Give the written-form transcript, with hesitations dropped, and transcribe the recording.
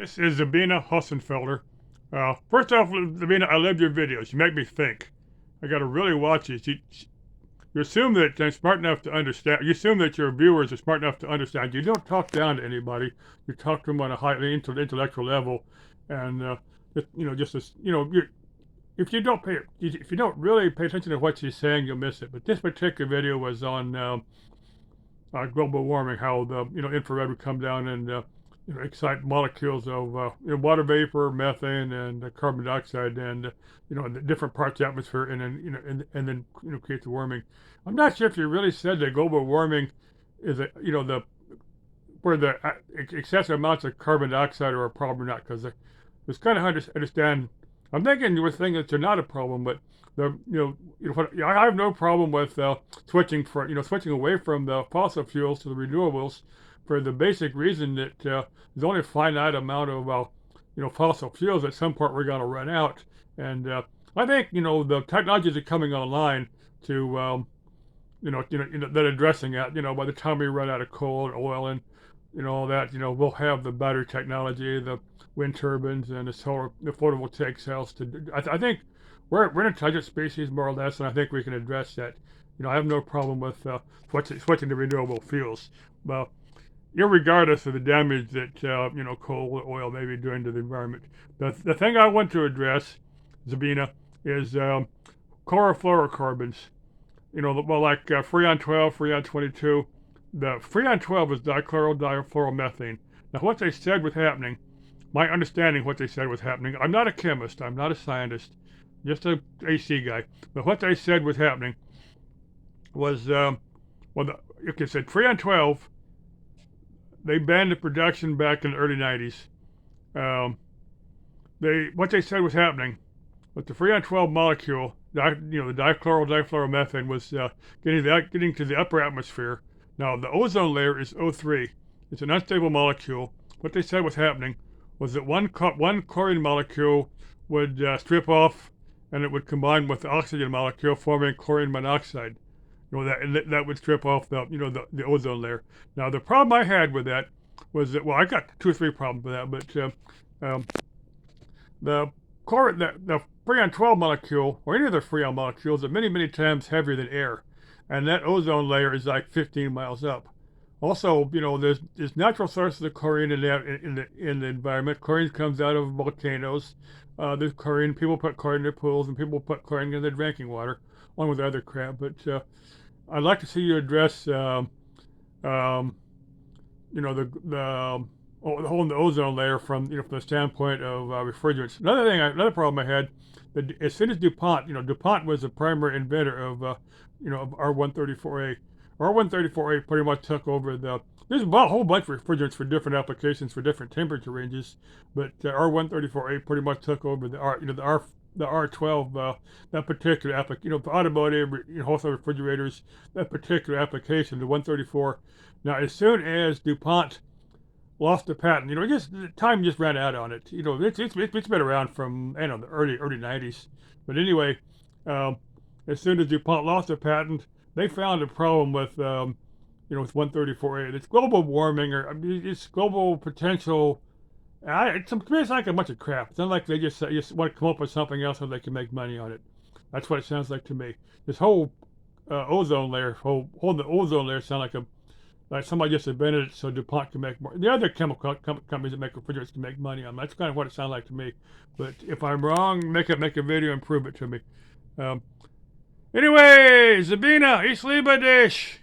This is Sabine Hossenfelder. First off, Sabine, I love your videos. You make me think. I got to really watch these. You assume that I'm smart enough to understand. You assume that your viewers are smart enough to understand. You don't talk down to anybody. You talk to them on a high intellectual level, and just as if you don't really pay attention to what she's saying, you'll miss it. But this particular video was on global warming, how the infrared would come down and excite molecules of water vapor, methane, and carbon dioxide, and the different parts of the atmosphere, and then create the warming. I'm not sure if you really said that global warming is the where the excessive amounts of carbon dioxide are a problem or not, because it's kind of hard to understand. I'm thinking you were thinking that they're not a problem, but I have no problem with switching away from the fossil fuels to the renewables, for the basic reason that there's only a finite amount of fossil fuels. At some point we're going to run out, and I think the technologies are coming online to that addressing that. By the time we run out of coal and oil and all that, we'll have the battery technology, the wind turbines, and the photovoltaic cells. I think we're an intelligent species, more or less, and I think we can address that. I have no problem with switching to renewable fuels. Well, irregardless of the damage that coal or oil may be doing to the environment, the thing I want to address, Zabina, is chlorofluorocarbons. Like Freon 12, Freon 22. The Freon 12 is dichlorofluoromethane. Now, what they said was happening, my understanding what they said was happening, I'm not a chemist, I'm not a scientist, just a AC guy, but what they said was happening was, if they said Freon 12, they banned the production back in the early 90s. What they said was happening, but the Freon 12 molecule, the dichloromethane, was getting to the upper atmosphere. Now, the ozone layer is O3. It's an unstable molecule. What they said was happening was that one chlorine molecule would strip off, and it would combine with the oxygen molecule, forming chlorine monoxide. That would strip off the ozone layer. Now, the problem I had with that was that, well, I got 2 or 3 problems with that, but the Freon 12 molecule, or any of the Freon molecules, are many, many times heavier than air. And that ozone layer is like 15 miles up. Also, there's natural sources of chlorine in the environment. Chlorine comes out of volcanoes. There's chlorine. People put chlorine in their pools, and people put chlorine in their drinking water, along with other crap. But I'd like to see you address, the whole ozone layer from the standpoint of refrigerants. Another problem I had, that as soon as DuPont was the primary inventor of R134A. R134A pretty much took over there's a whole bunch of refrigerants for different applications for different temperature ranges, but R134A pretty much took over the R12, that particular application, for automotive, wholesale refrigerators, that particular application, the 134. Now, as soon as DuPont lost the patent, time just ran out on it. It's been around from the early 90s. But anyway, as soon as DuPont lost the patent, they found a problem with with 134A. It's global warming, or it's global potential. To me, it's like a bunch of crap. It's not like they just want to come up with something else so they can make money on it. That's what it sounds like to me. This whole ozone layer, the ozone layer, sound like somebody just invented it so DuPont can make more. The other chemical companies that make refrigerants can make money on it. That's kind of what it sounds like to me. But if I'm wrong, make a video and prove it to me. Anyway, Zabina, ich liebe dich.